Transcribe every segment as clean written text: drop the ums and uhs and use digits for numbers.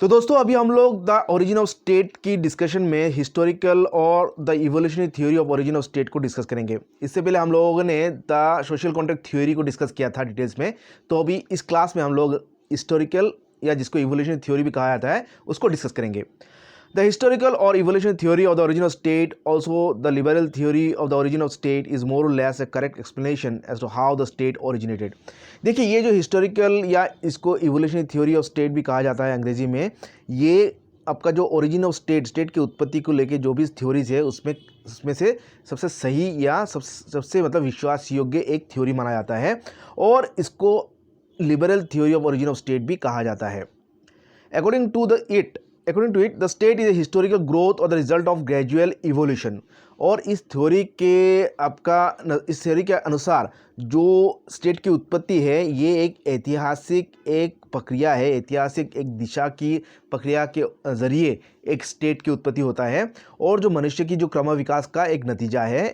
तो दोस्तों अभी हम लोग द ओरिजिन ऑफ स्टेट की डिस्कशन में हिस्टोरिकल और the evolutionary theory of origin of state को डिस्कस करेंगे। इससे पहले हम लोगों ने द सोशल कॉन्ट्रैक्ट थ्योरी को डिस्कस किया था डिटेल्स में। तो अभी इस क्लास में हम लोग हिस्टोरिकल या जिसको इवोल्यूशनरी थ्योरी भी कहा जाता है उसको डिस्कस करेंगे। The historical or evolutionary theory of the origin of state, also the liberal theory of the origin of state, is more or less a correct explanation as to how the state originated. देखिए ये जो historical या इसको evolutionary theory of state भी कहा जाता है अंग्रेजी में, ये आपका जो ओरिजिन ऑफ स्टेट की उत्पत्ति को लेके जो भी थ्योरीज है उसमें से सबसे सही या सबसे मतलब विश्वास योग्य एक थ्योरी माना जाता है और इसको liberal theory of origin of state भी कहा जाता है। According to it, the state is a historical growth or the result of gradual evolution. और इस थ्योरी के अनुसार जो स्टेट की उत्पत्ति है ये एक ऐतिहासिक एक प्रक्रिया है, ऐतिहासिक एक दिशा की प्रक्रिया के ज़रिए एक स्टेट की उत्पत्ति होता है और जो मनुष्य की जो क्रम विकास का एक नतीजा है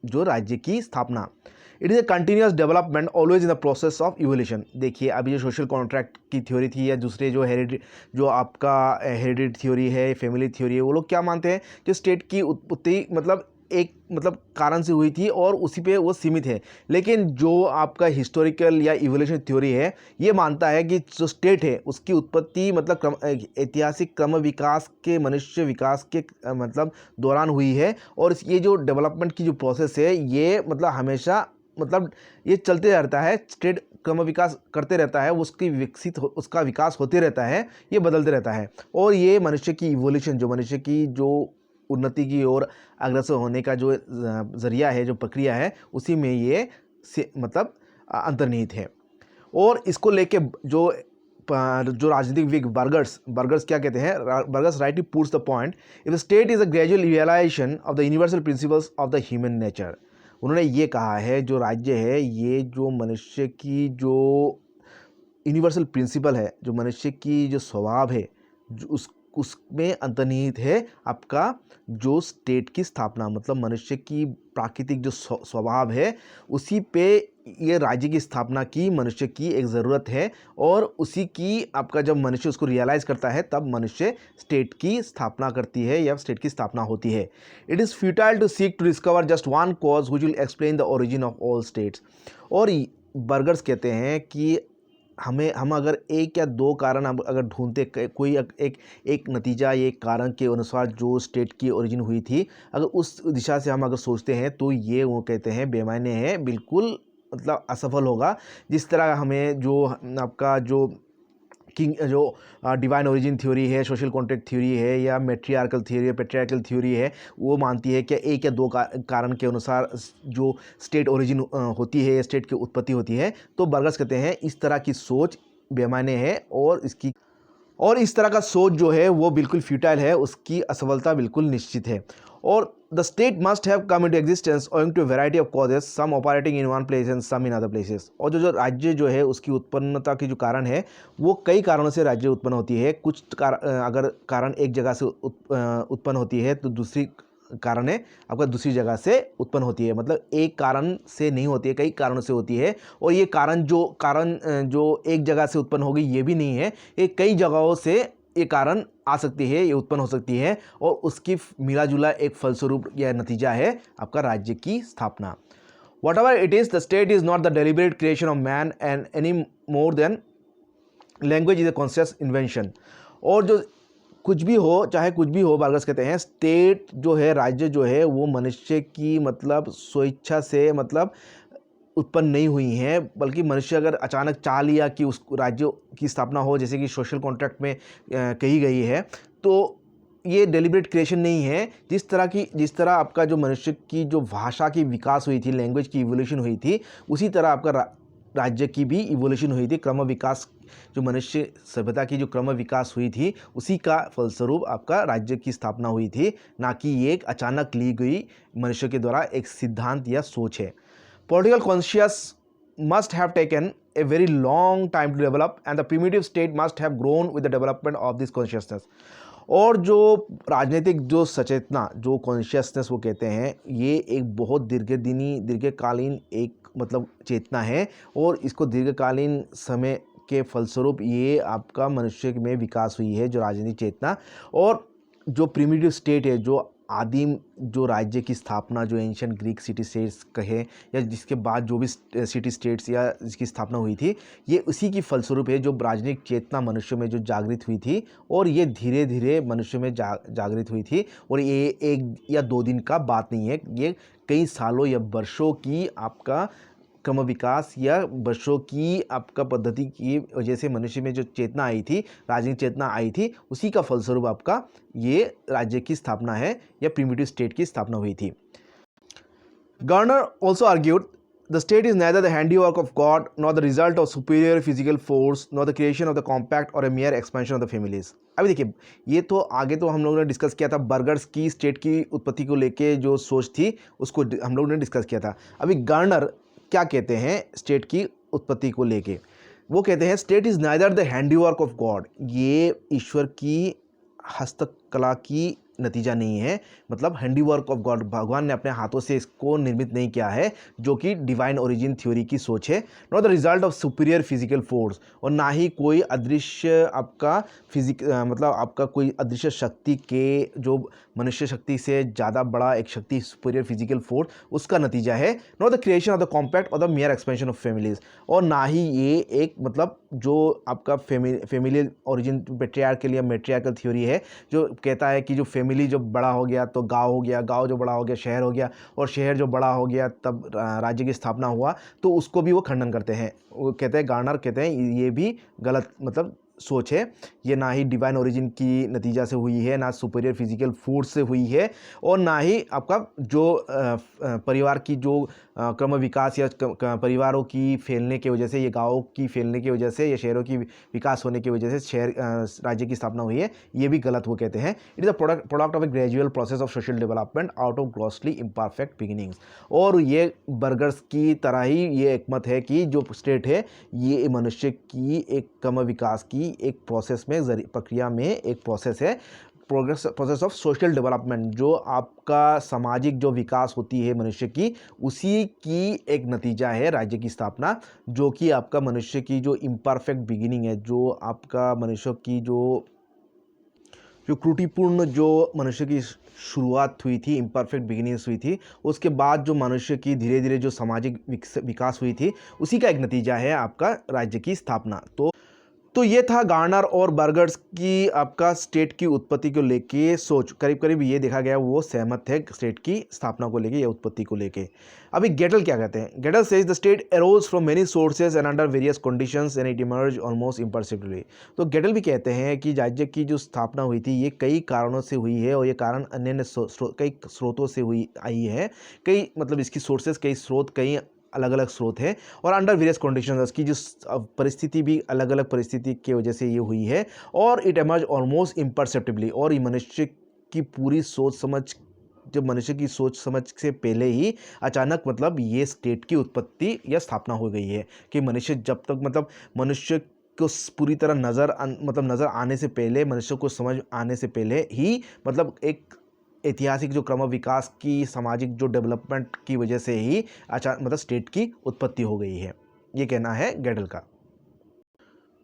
जो राज्य की स्थापना। It is a continuous development always in the process of evolution. देखिए अभी जो सोशल कॉन्ट्रैक्ट की थ्योरी थी या दूसरे जो आपका हेरिडिटी थ्योरी है, फैमिली थ्योरी है, वो लोग क्या मानते हैं कि स्टेट की उत्पत्ति मतलब कारण से हुई थी और उसी पे वो सीमित है। लेकिन जो आपका हिस्टोरिकल या इवोल्यूशन थ्योरी है ये मानता है कि जो स्टेट है उसकी उत्पत्ति मतलब ऐतिहासिक क्रम विकास के मनुष्य विकास के मतलब दौरान हुई है और ये जो डेवलपमेंट की जो प्रोसेस है ये मतलब हमेशा मतलब ये चलते रहता है, स्टेट क्रम विकास करते रहता है, उसका विकास होते रहता है, ये बदलते रहता है और ये मनुष्य की इवोल्यूशन जो मनुष्य की जो उन्नति की ओर अग्रसर होने का जो ज़रिया है, जो प्रक्रिया है, उसी में ये मतलब अंतर्निहित है। और इसको लेके जो राजनीतिक विग बर्गर्स क्या कहते हैं, Burgess rightly puts the point, if state is a gradual realisation of the universal principles of the human nature. उन्होंने ये कहा है जो राज्य है ये जो मनुष्य की जो यूनिवर्सल प्रिंसिपल है, जो मनुष्य की जो स्वभाव है जो उसमें अंतर्निहित है आपका जो स्टेट की स्थापना, मतलब मनुष्य की प्राकृतिक जो स्वभाव है उसी पे ये राज्य की स्थापना की मनुष्य की एक ज़रूरत है और उसी की आपका जब मनुष्य उसको रियलाइज़ करता है तब मनुष्य स्टेट की स्थापना करती है या स्टेट की स्थापना होती है। It is futile to seek to discover just one cause which will explain the origin of all states. और बर्गर्स कहते हैं कि हम अगर एक या दो कारण अगर ढूंढते कोई एक नतीजा या एक कारण के अनुसार जो स्टेट की ओरिजिन हुई थी, अगर उस दिशा से हम अगर सोचते हैं तो ये वो कहते हैं बेमायने है, बिल्कुल मतलब असफल होगा। जिस तरह हमें जो आपका जो डिवाइन ओरिजिन थ्योरी है, सोशल कॉन्ट्रैक्ट थ्योरी है या मैट्रियार्कल थ्योरी है, पैट्रियार्कल थ्योरी है, वो मानती है कि एक या दो कारण के अनुसार जो स्टेट ओरिजिन होती है, स्टेट की उत्पत्ति होती है। तो बर्गर्स कहते हैं इस तरह की सोच बेमायने है और इस तरह का सोच जो है वो बिल्कुल फ्यूटाइल है, उसकी असफलता बिल्कुल निश्चित है। और the state must have come into existence owing to variety of causes, some operating in one place and some in other places. और जो राज्य जो है उसकी उत्पन्नता की जो कारण है वो कई कारणों से राज्य उत्पन्न होती है। अगर कारण एक जगह से उत्पन्न होती है तो दूसरी कारण है आपका दूसरी जगह से उत्पन्न होती है, मतलब एक कारण से नहीं होती है, कई कारणों से होती है। और ये कारण जो एक जगह से उत्पन्न होगी ये भी नहीं है, ये कई जगहों से ये कारण आ सकती है, ये उत्पन्न हो सकती है और उसकी मिला जुला एक फलस्वरूप या नतीजा है आपका राज्य की स्थापना। Whatever it is, the state is not the deliberate creation of man and any more than language is a conscious invention। और जो कुछ भी हो, चाहे कुछ भी हो, बर्गर्स कहते हैं स्टेट जो है, राज्य जो है वो मनुष्य की मतलब स्वेच्छा से मतलब उत्पन्न नहीं हुई हैं, बल्कि मनुष्य अगर अचानक चाह लिया कि उस राज्य की स्थापना हो, जैसे कि सोशल कॉन्ट्रैक्ट में कही गई है, तो ये डेलिब्रेट क्रिएशन नहीं है। जिस तरह आपका जो मनुष्य की जो भाषा की विकास हुई थी, लैंग्वेज की इवोल्यूशन हुई थी, उसी तरह आपका राज्य की भी इवोल्यूशन हुई थी। क्रम विकास जो मनुष्य सभ्यता की जो क्रम विकास हुई थी उसी का फलस्वरूप आपका राज्य की स्थापना हुई थी, ना कि ये एक अचानक ली गई मनुष्य के द्वारा एक सिद्धांत या सोच है। Political conscience must have taken a very long time to develop and the primitive state must have grown with the development of this consciousness। और जो राजनीतिक जो सचेतना जो कॉन्शियसनेस वो कहते हैं ये एक बहुत दीर्घकालीन एक मतलब चेतना है और इसको दीर्घकालीन समय के फलस्वरूप ये आपका मनुष्य में विकास हुई है, जो राजनीतिक चेतना। और जो प्रिमिटिव स्टेट है, जो आदिम जो राज्य की स्थापना, जो एंशियंट ग्रीक सिटी स्टेट्स कहे या जिसके बाद जो भी सिटी स्टेट्स या जिसकी स्थापना हुई थी, ये उसी की फलस्वरूप है, जो राजनीतिक चेतना मनुष्य में जो जागृत हुई थी। और ये धीरे धीरे मनुष्य में जागृत हुई थी। और ये 1 या 2 दिन का बात नहीं है, ये कई सालों या वर्षों की आपका क्रम विकास या वर्षों की आपका पद्धति की वजह से मनुष्य में जो चेतना आई थी, राजनीतिक चेतना आई थी, उसी का फलस्वरूप आपका ये राज्य की स्थापना है या प्रिमिटिव स्टेट की स्थापना हुई थी। Garner also argued the state is neither the handiwork of God nor the result of superior physical force nor the creation of the compact or a mere expansion of the families। अभी देखिए, ये तो आगे तो हम लोगों ने discuss किया था, बर्गर्स की स्टेट की उत्पत्ति को लेके जो सोच थी उसको हम लोगों ने डिस्कस किया था। अभी गार्नर क्या कहते हैं स्टेट की उत्पत्ति को लेके? वो कहते हैं state is neither the handiwork of God, ये ईश्वर की हस्तकला की नतीजा नहीं है, मतलब हैंडीवर्क ऑफ गॉड, भगवान ने अपने हाथों से इसको निर्मित नहीं किया है, जो कि डिवाइन ओरिजिन थ्योरी की सोच है। Not the result of superior physical force, और ना ही कोई अदृश्य आपका मतलब आपका कोई अदृश्य शक्ति के, जो मनुष्य शक्ति से ज़्यादा बड़ा एक शक्ति सुपीरियर फिजिकल फोर्स, उसका नतीजा है। Not the creation of the compact और the mere expansion of families, और ना ही ये एक मतलब जो आपका फैमिली ओरिजिन पेट्रियार्कल या मैट्रियार्कल थ्योरी है, जो कहता है कि जो फैमिली जब बड़ा हो गया तो गांव हो गया, गांव जो बड़ा हो गया शहर हो गया, और शहर जो बड़ा हो गया तब राज्य की स्थापना हुआ, तो उसको भी वो खंडन करते हैं। वो कहते हैं, गार्नर कहते हैं ये भी गलत मतलब सोच है, ये ना ही डिवाइन ओरिजिन की नतीजा से हुई है, ना सुपीरियर फिजिकल फोर्स से हुई है, और ना ही आपका जो परिवार की जो क्रम विकास या परिवारों की फैलने की वजह से, ये गाँवों की फैलने की वजह से या शहरों की विकास होने की वजह से शहर राज्य की स्थापना हुई है, ये भी गलत वो कहते हैं। It is a product of A gradual process of social development out of grossly imperfect beginnings. और ये बर्गर्स की तरह ही ये एक मत है कि जो स्टेट है ये मनुष्य की एक क्रम विकास की एक प्रोसेस में, प्रक्रिया में एक प्रोसेस है, प्रोसेस ऑफ सोशल डेवलपमेंट, जो आपका सामाजिक जो विकास होती है मनुष्य की, उसी की एक नतीजा है राज्य की स्थापना, जो कि आपका मनुष्य की जो इम्परफेक्ट बिगिनिंग है, जो आपका मनुष्य की जो त्रुटिपूर्ण जो मनुष्य की शुरुआत हुई थी, इम्परफेक्ट बिगिनिंग्स हुई थी, उसके बाद जो मनुष्य की धीरे धीरे जो सामाजिक विकास हुई थी, उसी का एक नतीजा है आपका राज्य की स्थापना। तो ये था गार्नर और बर्गर्स की आपका स्टेट की उत्पत्ति को लेके सोच। करीब करीब ये देखा गया वो सहमत थे स्टेट की स्थापना को लेके या उत्पत्ति को लेके। अभी गेटल क्या कहते हैं? Gettell says the state arose from many sources and under various conditions and it emerge almost imperceptibly. तो गेटल भी कहते हैं कि राज्य की जो स्थापना हुई थी ये कई कारणों से हुई है, और ये कारण अन्य कई स्रोतों से आई है। कई मतलब इसकी सोर्सेज, कई स्रोत, कई अलग अलग स्रोत है, और अंडर वेरियस कंडीशंस, उसकी जो परिस्थिति भी अलग अलग परिस्थिति की वजह से ये हुई है। और इट एमर्ज ऑलमोस्ट इम्परसेप्टिबली, और ये मनुष्य की पूरी सोच समझ, जब मनुष्य की सोच समझ से पहले ही अचानक मतलब ये स्टेट की उत्पत्ति या स्थापना हो गई है, कि मनुष्य जब तक मतलब मनुष्य को पूरी तरह नज़र आने से पहले, मनुष्य को समझ आने से पहले ही मतलब एक ऐतिहासिक जो क्रम विकास की, सामाजिक जो डेवलपमेंट की वजह से ही मतलब स्टेट की उत्पत्ति हो गई है, ये कहना है गेटल का।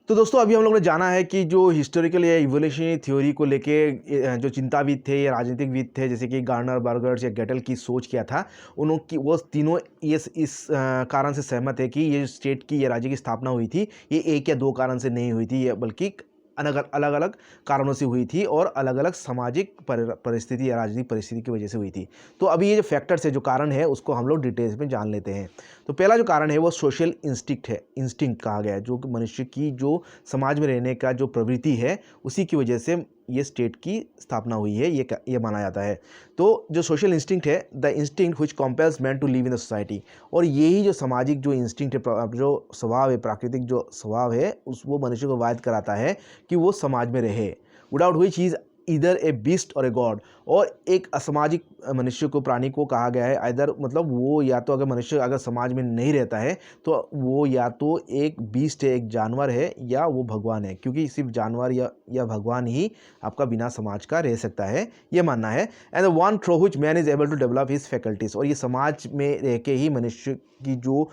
तो दोस्तों अभी हम लोगों ने जाना है कि जो हिस्टोरिकल या इवोल्यूशनरी थ्योरी को लेके जो चिंताविद थे या राजनीतिकविद थे, जैसे कि गार्नर, बर्गर्स या गेटल की सोच क्या था, उनकी वो तीनों इस कारण से सहमत है कि ये स्टेट की या राज्य की स्थापना हुई थी, ये 1 या 2 कारण से नहीं हुई थी, बल्कि अलग अलग कारणों से हुई थी, और अलग अलग सामाजिक परिस्थिति या राजनीतिक परिस्थिति की वजह से हुई थी। तो अभी ये जो फैक्टर्स है, जो कारण है, उसको हम लोग डिटेल्स में जान लेते हैं। तो पहला जो कारण है वो सोशल इंस्टिंक्ट है, इंस्टिंक्ट कहा गया है, जो कि मनुष्य की जो समाज में रहने का जो प्रवृत्ति है, उसी की वजह से ये स्टेट की स्थापना हुई है, ये माना जाता है। तो जो सोशल इंस्टिंक्ट है, the instinct which compels man to live in the society, और यही जो सामाजिक जो इंस्टिंक्ट है, जो स्वभाव है, प्राकृतिक जो स्वभाव है, वो मनुष्य को वायद कराता है कि वो समाज में रहे, विदाउट व्हिच ही इज इधर ए बीस्ट और ए गॉड। और एक असामाजिक मनुष्य को, प्राणी को कहा गया है इधर, मतलब वो या तो अगर मनुष्य अगर समाज में नहीं रहता है तो वो या तो एक बीस्ट है, एक जानवर है, या वो भगवान है, क्योंकि सिर्फ जानवर या भगवान ही आपका बिना समाज का रह सकता है, ये मानना है। And the one through which man is able to develop his faculties, और ये समाज में रह के ही मनुष्य की जो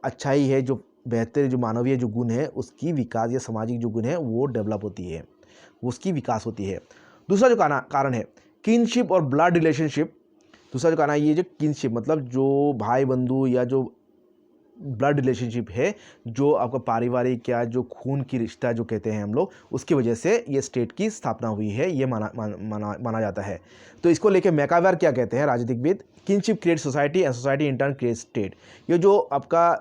अच्छाई है, जो बेहतर जो मानवीय जो गुण है उसकी विकास या सामाजिक जो गुण है वो डेवलप होती है, उसकी विकास होती है। दूसरा जो कारण है किनशिप और ब्लड रिलेशनशिप। दूसरा जो कारण है ये जो किनशिप मतलब जो भाई बंधु या जो ब्लड रिलेशनशिप है, जो आपका पारिवारिक या जो खून की रिश्ता जो कहते हैं हम लोग, उसकी वजह से ये स्टेट की स्थापना हुई है, ये माना जाता है। तो इसको लेके मैकावर क्या कहते हैं राजनीतिकविद, kinship create society and society in turn create state. ये जो आपका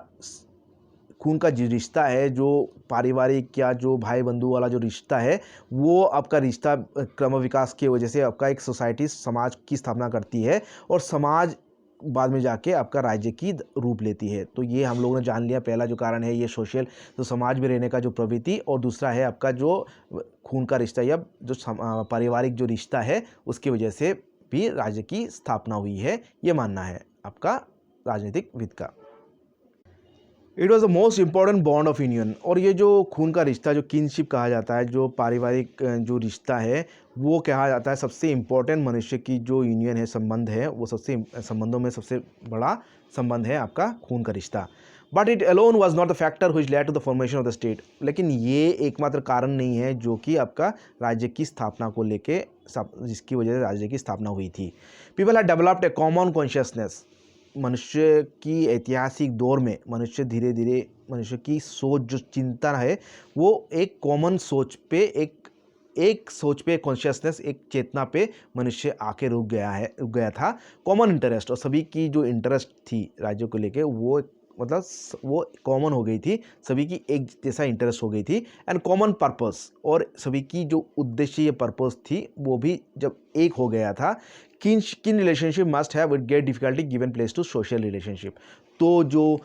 खून का जो रिश्ता है, जो पारिवारिक या जो भाई बंधु वाला जो रिश्ता है, वो आपका रिश्ता क्रम विकास की वजह से आपका एक सोसाइटी समाज की स्थापना करती है और समाज बाद में जाके आपका राज्य की रूप लेती है। तो ये हम लोगों ने जान लिया, पहला जो कारण है ये सोशल, तो समाज में रहने का जो प्रवृत्ति, और दूसरा है आपका जो खून का रिश्ता या जो पारिवारिक जो रिश्ता है उसकी वजह से भी राज्य की स्थापना हुई है, ये मानना है आपका राजनीतिक विद का। It was the most important bond of union. और ये जो खून का रिश्ता जो किनशिप कहा जाता है, जो पारिवारिक जो रिश्ता है वो कहा जाता है सबसे इम्पोर्टेंट मनुष्य की जो यूनियन है, संबंध है, वो सबसे संबंधों में सबसे बड़ा संबंध है आपका खून का रिश्ता। But it alone was not the factor which led to the formation of the state. लेकिन ये एकमात्र कारण नहीं है जो कि आपका राज्य की स्थापना को लेके जिसकी वजह से राज्य की स्थापना हुई थी। People have developed A common consciousness. मनुष्य की ऐतिहासिक दौर में मनुष्य धीरे धीरे मनुष्य की सोच जो चिंतन है वो एक कॉमन सोच पे एक सोच पे कॉन्शियसनेस, एक चेतना पे मनुष्य आके रुक गया था। कॉमन इंटरेस्ट, और सभी की जो इंटरेस्ट थी राज्यों को लेके वो मतलब वो कॉमन हो गई थी, सभी की एक जैसा इंटरेस्ट हो गई थी। एंड कॉमन पर्पस, और सभी की जो उद्देश्य या पर्पस थी वो भी जब एक हो गया था। Kin relationship must have with great difficulty given place to social relationship. तो जो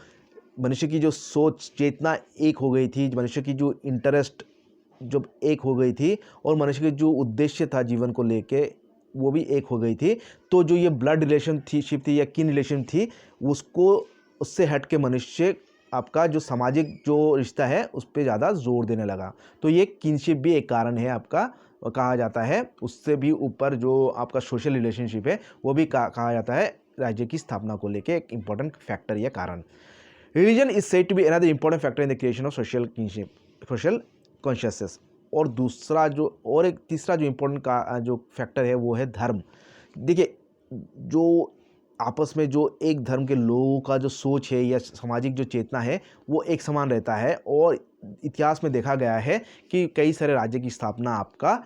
मनुष्य की जो सोच चेतना एक हो गई थी, मनुष्य की जो इंटरेस्ट जब एक हो गई थी, और मनुष्य के जो उद्देश्य था जीवन को लेके वो भी एक हो गई थी, तो जो ये ब्लड रिलेशनशिप थी या किन रिलेशन थी उससे हट के मनुष्य आपका जो सामाजिक जो रिश्ता है उस पर ज़्यादा जोर देने लगा। तो ये किनशिप भी एक कारण है आपका, कहा जाता है। उससे भी ऊपर जो आपका सोशल रिलेशनशिप है वो भी कहा जाता है राज्य की स्थापना को लेके एक इंपॉर्टेंट फैक्टर या कारण। Religion is said to be another important factor in the creation of social kinship, social consciousness. और दूसरा जो और एक तीसरा जो इम्पोर्टेंट का जो फैक्टर है वो है धर्म। देखिए, जो आपस में जो एक धर्म के लोगों का जो सोच है या सामाजिक जो चेतना है वो एक समान रहता है, और इतिहास में देखा गया है कि कई सारे राज्य की स्थापना आपका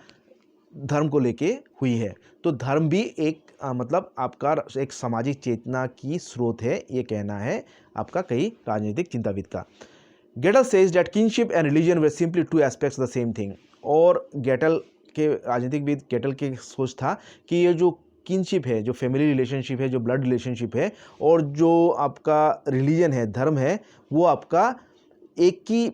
धर्म को लेके हुई है। तो धर्म भी एक मतलब आपका एक सामाजिक चेतना की स्रोत है, ये कहना है आपका कई राजनीतिक चिंताविद का। Gettell says that kinship and religion were simply two aspects the same thing. और गेटल के राजनीतिकविद गेटल के सोच था कि ये जो किनशिप है, जो फैमिली रिलेशनशिप है, जो ब्लड रिलेशनशिप है, और जो आपका रिलीजन है, धर्म है, वो आपका एक ही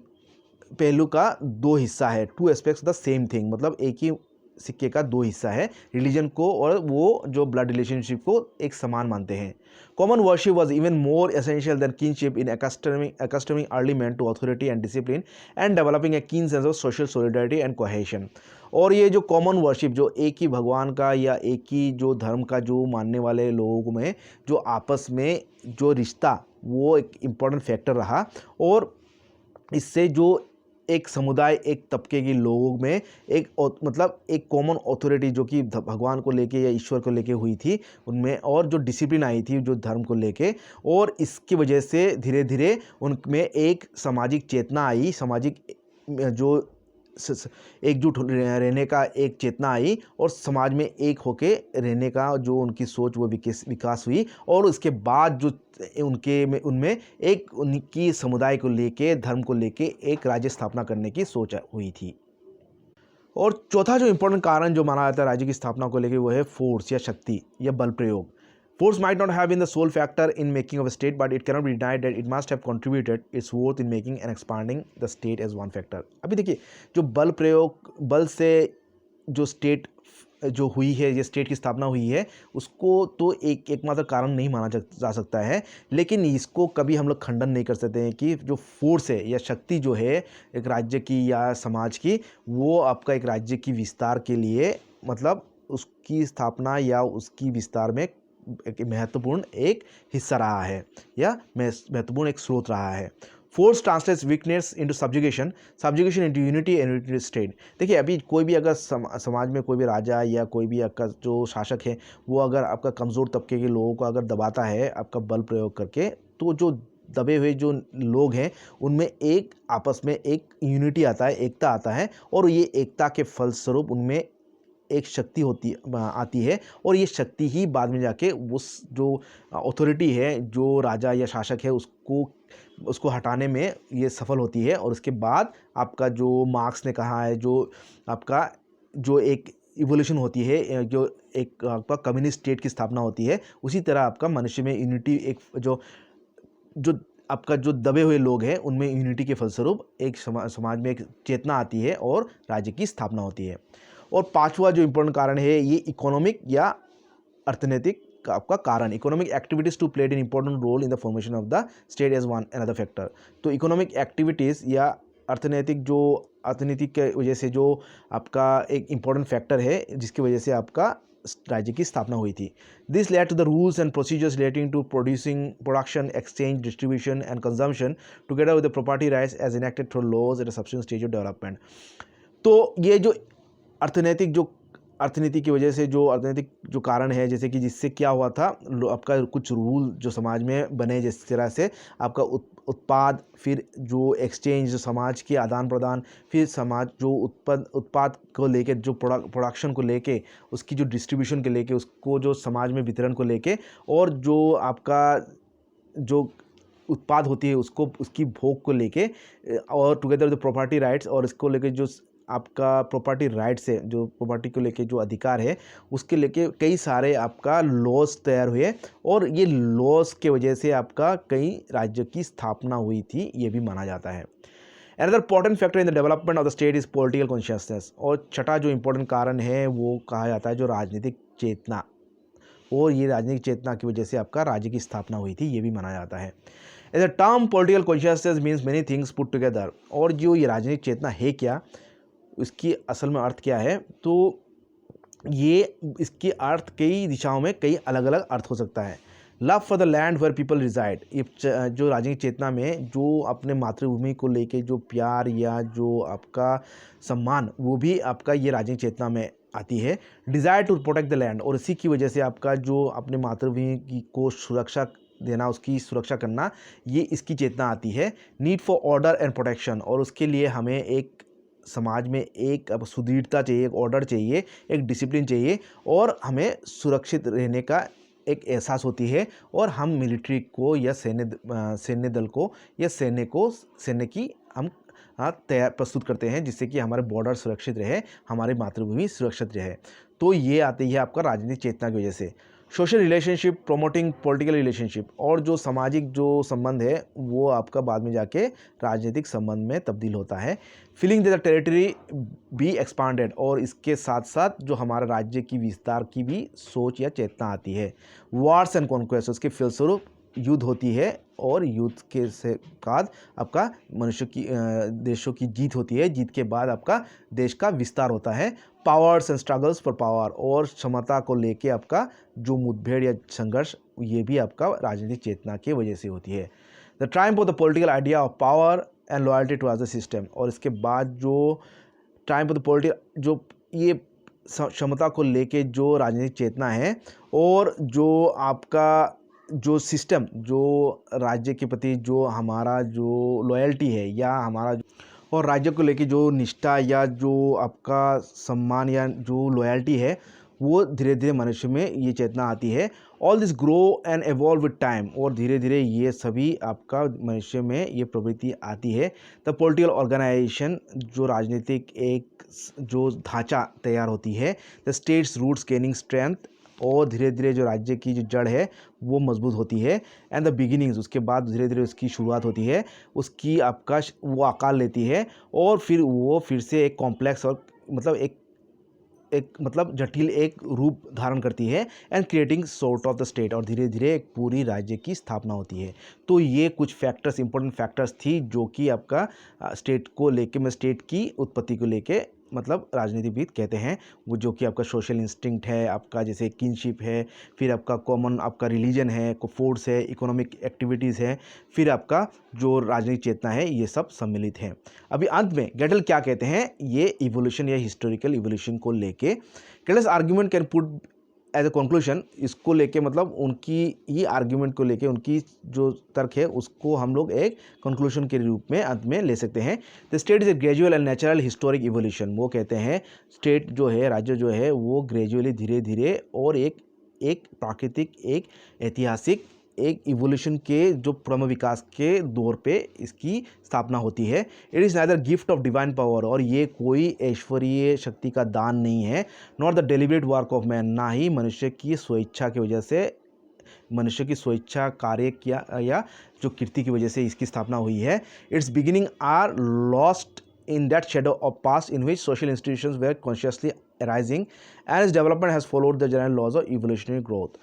पहलू का दो हिस्सा है। To aspects the same thing मतलब एक ही सिक्के का दो हिस्सा है, रिलीजन को और वो जो ब्लड रिलेशनशिप को एक समान मानते हैं। Common worship was even more essential than kinship in accustoming early men to authority and discipline and developing a keen sense of social solidarity and cohesion। और ये जो कॉमन वर्शिप, जो एक ही भगवान का या एक ही जो धर्म का जो मानने वाले लोगों में जो आपस में जो रिश्ता, वो एक इम्पॉर्टेंट फैक्टर रहा। और इससे जो एक समुदाय, एक तबके के लोगों में एक मतलब एक कॉमन अथॉरिटी जो कि भगवान को लेके या ईश्वर को लेके हुई थी उनमें, और जो डिसिप्लिन आई थी जो धर्म को लेके, और इसकी वजह से धीरे धीरे उनमें एक सामाजिक चेतना आई, सामाजिक जो एकजुट रहने का एक चेतना आई, और समाज में एक होके रहने का जो उनकी सोच वो विकास हुई। और उसके बाद जो उनमें एक उनकी समुदाय को लेके, धर्म को लेके एक राज्य स्थापना करने की सोच हुई थी। और चौथा जो इम्पोर्टेंट कारण जो माना जाता है राज्य की स्थापना को लेके वो है फोर्स या शक्ति या बल प्रयोग। Force might not have been the sole factor in making of a state, but it cannot be denied that it must have contributed its worth in making and expanding the state as one factor। अभी देखिए, जो बल प्रयोग, बल से जो state जो हुई है, ये स्टेट की स्थापना हुई है, उसको तो एकमात्र कारण नहीं माना जा सकता है, लेकिन इसको कभी हम लोग खंडन नहीं कर सकते हैं कि जो फोर्स है या शक्ति जो है एक राज्य की या समाज की, वो आपका एक राज्य की विस्तार के लिए मतलब उसकी स्थापना या उसकी विस्तार में एक महत्वपूर्ण एक हिस्सा रहा है या महत्वपूर्ण एक स्रोत रहा है। Force translates weakness into subjugation, subjugation into unity and unity state. देखिए अभी कोई भी अगर समाज में कोई भी राजा या कोई भी आपका जो शासक है वो अगर आपका कमज़ोर तबके के लोगों को अगर दबाता है आपका बल प्रयोग करके, तो जो दबे हुए जो लोग हैं उनमें एक आपस में एक यूनिटी आता है, एकता आता है, और ये एकता के फलस्वरूप उनमें एक शक्ति आती है, और ये शक्ति ही बाद में जाके उस जो अथॉरिटी है, जो राजा या शासक है, उसको हटाने में ये सफल होती है। और उसके बाद आपका जो मार्क्स ने कहा है, जो आपका जो एक इवोल्यूशन होती है, जो एक आपका कम्युनिस्ट स्टेट की स्थापना होती है, उसी तरह आपका मनुष्य में यूनिटी, एक जो आपका जो दबे हुए लोग हैं उनमें यूनिटी के फलस्वरूप एक समाज में एक चेतना आती है और राज्य की स्थापना होती है। और पांचवा जो इम्पोर्टेंट कारण है ये इकोनॉमिक या अर्थनैतिक का आपका कारण, economic activities too played an important role in the formation of the state as one another factor. तो इकोनॉमिक एक्टिविटीज़ या अर्थनीति के वजह से जो आपका एक इम्पॉर्टेंट फैक्टर है जिसकी वजह से आपका राज्य की स्थापना हुई थी। This led to the rules and procedures relating to production, exchange, distribution and consumption together with the property rights as enacted through laws at a subsequent stage of development. तो ये जो अर्थनीति की वजह से जो अर्थनैतिक जो कारण है, जैसे कि जिससे क्या हुआ था, आपका कुछ रूल जो समाज में बने, जिस तरह से आपका उत्पाद, फिर जो एक्सचेंज, जो समाज के आदान प्रदान, फिर समाज जो उत्पाद को लेके, जो प्रोडक्शन को लेके, उसकी जो डिस्ट्रीब्यूशन को लेके, उसको जो समाज में वितरण को लेके, और जो आपका जो उत्पाद होती है उसको, उसकी भोग को लेके, और टुगेदर विद प्रॉपर्टी राइट्स, और इसको लेके जो आपका प्रॉपर्टी राइट्स है, जो प्रॉपर्टी को लेके जो अधिकार है, उसके लेके कई सारे आपका लॉज तैयार हुए, और ये लॉज के वजह से आपका कई राज्य की स्थापना हुई थी, ये भी माना जाता है। Another important factor in the development of the state is political consciousness. और छठा जो इंपॉर्टेंट कारण है वो कहा जाता है जो राजनीतिक चेतना, और ये राजनीतिक चेतना की वजह से आपका राज्य की स्थापना हुई थी, ये भी माना जाता है। As a term political consciousness means many things put together. और जो ये राजनीतिक चेतना है क्या, इसकी असल में अर्थ क्या है, तो ये इसकी अर्थ कई दिशाओं में कई अलग अलग अर्थ हो सकता है। Love for the land where people reside, ये जो राजनीतिक चेतना में जो अपने मातृभूमि को लेके जो प्यार या जो आपका सम्मान, वो भी आपका ये राजनीतिक चेतना में आती है। Desire to protect the land, और इसी की वजह से आपका जो अपने मातृभूमि को सुरक्षा देना, उसकी सुरक्षा करना, ये इसकी चेतना आती है। Need for order and protection, और उसके लिए हमें एक समाज में एक अब सुदृढ़ता चाहिए, एक ऑर्डर चाहिए, एक डिसिप्लिन चाहिए, और हमें सुरक्षित रहने का एक एहसास होती है, और हम मिलिट्री को या सैन्य दल को या सैन्य की हम तैयार प्रस्तुत करते हैं, जिससे कि हमारे बॉर्डर सुरक्षित रहे, हमारी मातृभूमि सुरक्षित रहे। तो ये आती है आपका राजनीतिक चेतना की वजह से। Social relationship promoting political relationship, और जो सामाजिक जो संबंध है वो आपका बाद में जाके राजनीतिक संबंध में तब्दील होता है। Feeling that the territory be expanded, और इसके साथ साथ जो हमारा राज्य की विस्तार की भी सोच या चेतना आती है। वार्स एंड कॉन्क्वेस्ट, उसके फलस्वरूप युद्ध होती है, और युद्ध के से बाद आपका मनुष्य की देशों की जीत होती है, जीत के बाद आपका देश का विस्तार होता है। Powers and struggles for power, और क्षमता को लेके आपका जो मुठभेड़ या संघर्ष, ये भी आपका राजनीतिक चेतना की वजह से होती है। The triumph of the political idea of power and loyalty to the system, और इसके बाद जो ट्रायम्फ ऑफ द पॉलिटिकल, जो ये क्षमता को लेके जो राजनीतिक चेतना है, और जो आपका जो सिस्टम, जो राज्य के प्रति जो हमारा जो लॉयल्टी है, या हमारा और राज्य को लेके जो निष्ठा या जो आपका सम्मान या जो लॉयल्टी है, वो धीरे धीरे मनुष्य में ये चेतना आती है। All this grow and evolve with time, और धीरे धीरे ये सभी आपका मनुष्य में ये प्रवृत्ति आती है। द पॉलिटिकल ऑर्गेनाइजेशन, जो राजनीतिक एक जो ढांचा तैयार होती है। The state's roots gaining strength, और धीरे धीरे जो राज्य की जो जड़ है वो मजबूत होती है। एंड द बिगिनिंग्स, उसके बाद धीरे धीरे उसकी शुरुआत होती है, उसकी आपका वो आकार लेती है, और फिर वो फिर से एक कॉम्प्लेक्स और मतलब जटिल एक रूप धारण करती है। And creating sort of the state, और धीरे धीरे एक पूरी राज्य की स्थापना होती है। तो ये कुछ फैक्टर्स, इंपॉर्टेंट फैक्टर्स थी जो कि आपका स्टेट को लेके, स्टेट की उत्पत्ति को लेके मतलब राजनीतिविद कहते हैं, वो जो कि आपका सोशल इंस्टिंक्ट है, आपका जैसे किनशिप है, फिर आपका कॉमन आपका रिलीजन है, को फोर्स है, इकोनॉमिक एक्टिविटीज़ है, फिर आपका जो राजनीतिक चेतना है, ये सब सम्मिलित है। अभी अंत में गेटल क्या कहते हैं, ये इवोल्यूशन या हिस्टोरिकल इवोल्यूशन को लेके Gettell's argument can put as a conclusion, इसको लेके मतलब उनकी ये आर्ग्यूमेंट को लेके उनकी जो तर्क है उसको हम लोग एक कंक्लूजन के रूप में अंत में ले सकते हैं। The state is a gradual and natural historic evolution. वो कहते हैं स्टेट जो है, राज्य जो है, वो ग्रेजुअली धीरे धीरे और एक प्राकृतिक, एक ऐतिहासिक, एक इवोल्यूशन के जो क्रम विकास के दौर पे इसकी स्थापना होती है। It is neither gift of divine power, और ये कोई ऐश्वर्य शक्ति का दान नहीं है, not the deliberate work of man, ना ही मनुष्य की स्वेच्छा की वजह से, मनुष्य की स्वेच्छा कार्य किया या जो कीर्ति की वजह से इसकी स्थापना हुई है। Its beginning are lost in that shadow of past in which social institutions were consciously arising and its development has followed the general laws of evolutionary growth।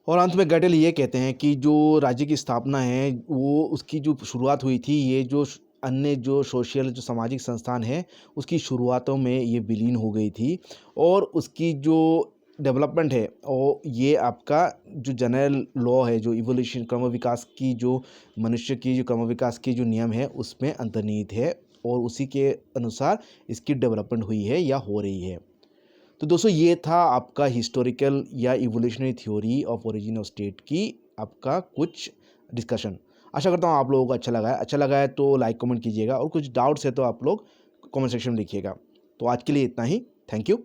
और अंत में गेटल ये कहते हैं कि जो राज्य की स्थापना है, वो उसकी जो शुरुआत हुई थी, ये जो अन्य जो सोशल जो सामाजिक संस्थान है उसकी शुरुआतों में ये विलीन हो गई थी, और उसकी जो डेवलपमेंट है और ये आपका जो जनरल लॉ है, जो इवोल्यूशन क्रम विकास की, जो मनुष्य की जो क्रम विकास की जो नियम है उसमें अंतर्निहित है, और उसी के अनुसार इसकी डेवलपमेंट हुई है या हो रही है। तो दोस्तों, ये था आपका हिस्टोरिकल या evolutionary theory of origin of state की आपका कुछ डिस्कशन। आशा करता हूँ आप लोगों को अच्छा लगा है तो लाइक कमेंट कीजिएगा, और कुछ डाउट्स है तो आप लोग कमेंट सेक्शन में लिखिएगा। तो आज के लिए इतना ही। Thank you.